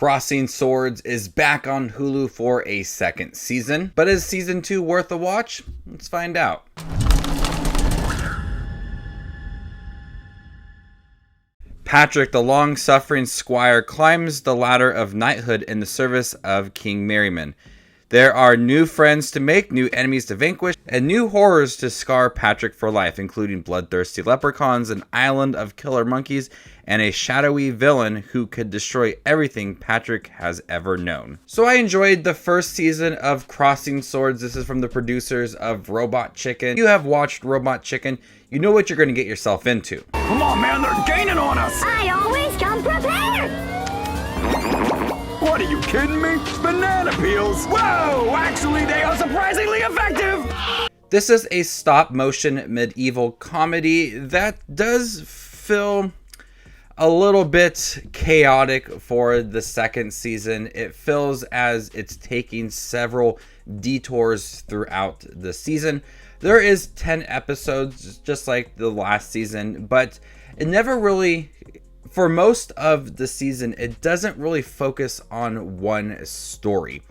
Crossing Swords is back on Hulu for a second season, but is season 2 worth a watch? Let's find out. Patrick, the long-suffering squire, climbs the ladder of knighthood in the service of King Merriman. There are new friends to make, new enemies to vanquish, and new horrors to scar Patrick for life, including bloodthirsty leprechauns, an island of killer monkeys, and a shadowy villain who could destroy everything Patrick has ever known. So I enjoyed the first season of Crossing Swords. This is from the producers of Robot Chicken. If you have watched Robot Chicken, you know what you're going to get yourself into. Come on, man, they're gaining on us! I always come prepared! What, are you kidding me? Banana peels! Whoa! Actually, they are surprisingly effective! This is a stop-motion medieval comedy that does feel a little bit chaotic for the second season. It feels as it's taking several detours throughout the season. There is 10 episodes, just like the last season, but it never really... For most of the season, it doesn't really focus on one story.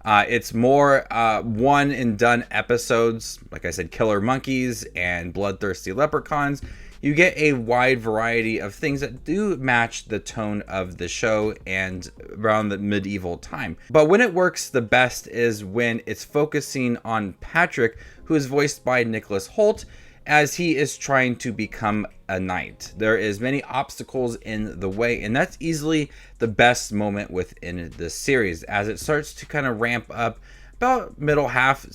It's more one and done episodes. Like I said, killer monkeys and bloodthirsty leprechauns. You get a wide variety of things that do match the tone of the show and around the medieval time. But when it works the best is when it's focusing on Patrick, who is voiced by Nicholas Hoult, as he is trying to become a knight. There is many obstacles in the way, and that's easily the best moment within the series as it starts to kind of ramp up about middle half,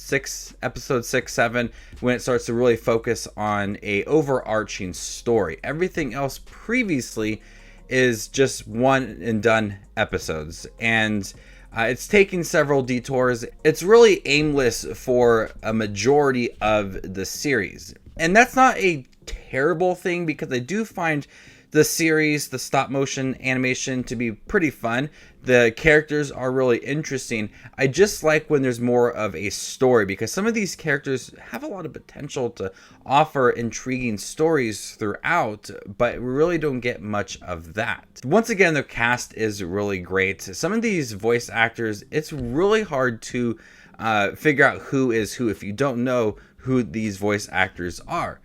episode 6, 7, when it starts to really focus on a overarching story. Everything else previously is just one and done episodes, and it's taking several detours. It's really aimless for a majority of the series. And that's not a terrible thing, because I do find the series, the stop motion animation, to be pretty fun. The characters are really interesting. I just like when there's more of a story, because some of these characters have a lot of potential to offer intriguing stories throughout, but we really don't get much of that. Once again, the cast is really great. Some of these voice actors, it's really hard to figure out who is who if you don't know who these voice actors are.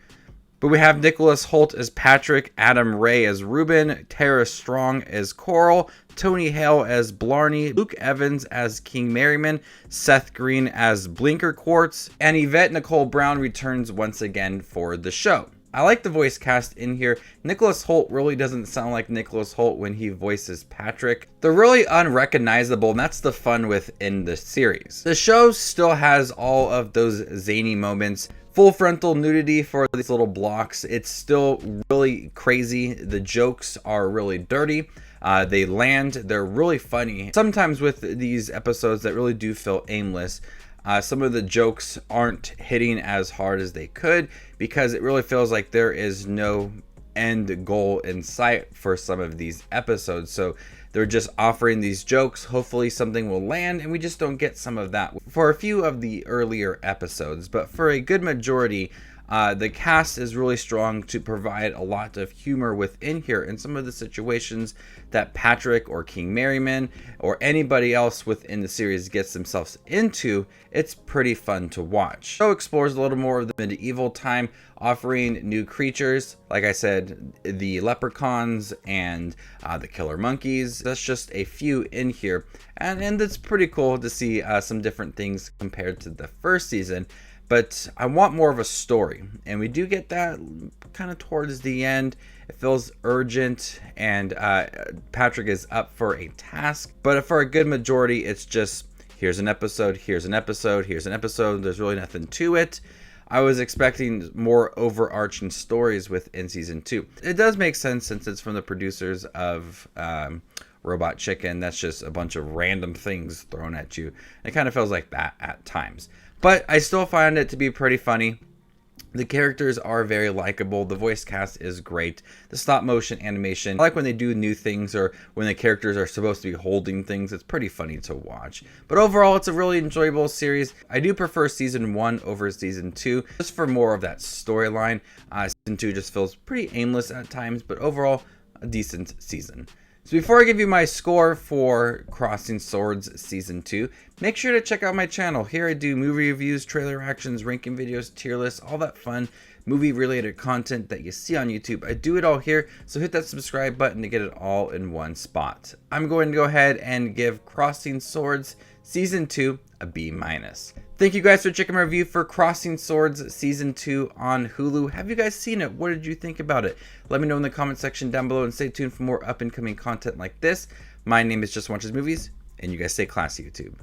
But we have Nicholas Hoult as Patrick, Adam Ray as Reuben, Tara Strong as Coral, Tony Hale as Blarney, Luke Evans as King Merriman, Seth Green as Blinker Quartz, and Yvette Nicole Brown returns once again for the show. I like the voice cast in here. Nicholas Hoult really doesn't sound like Nicholas Hoult when he voices Patrick. They're really unrecognizable, and that's the fun within the series. The show still has all of those zany moments. Full frontal nudity for these little blocks. It's still really crazy. The jokes are really dirty. They land. They're really funny. Sometimes with these episodes that really do feel aimless, some of the jokes aren't hitting as hard as they could, because it really feels like there is no end goal in sight for some of these episodes. So they're just offering these jokes. Hopefully something will land, and we just don't get some of that for a few of the earlier episodes. But for a good majority, the cast is really strong to provide a lot of humor within here in some of the situations that Patrick or King Merriman or anybody else within the series gets themselves into. It's pretty fun to watch. The show explores a little more of the medieval time, offering new creatures. Like I said, the leprechauns and the killer monkeys. That's just a few in here. And it's pretty cool to see some different things compared to the first season. But I want more of a story, and we do get that kind of towards the end. It feels urgent, and Patrick is up for a task. But for a good majority, it's just, here's an episode, here's an episode, here's an episode. There's really nothing to it. I was expecting more overarching stories within season 2. It does make sense since it's from the producers of Robot Chicken. That's just a bunch of random things thrown at you. It kind of feels like that at times. But I still find it to be pretty funny. The characters are very likable. The voice cast is great. The stop motion animation, I like when they do new things or when the characters are supposed to be holding things. It's pretty funny to watch. But overall, it's a really enjoyable series. I do prefer season 1 over season 2, just for more of that storyline. Season 2 just feels pretty aimless at times, but overall, a decent season. So before I give you my score for Crossing Swords Season 2, make sure to check out my channel. Here I do movie reviews, trailer reactions, ranking videos, tier lists, all that fun movie related content that you see on YouTube. I do it all here, so hit that subscribe button to get it all in one spot. I'm going to go ahead and give Crossing Swords Season 2 a B-. Thank you guys for checking my review for Crossing Swords Season 2 on Hulu. Have you guys seen it? What did you think about it? Let me know in the comment section down below, and stay tuned for more up and coming content like this. My name is Just Watches Movies, and you guys stay classy, YouTube.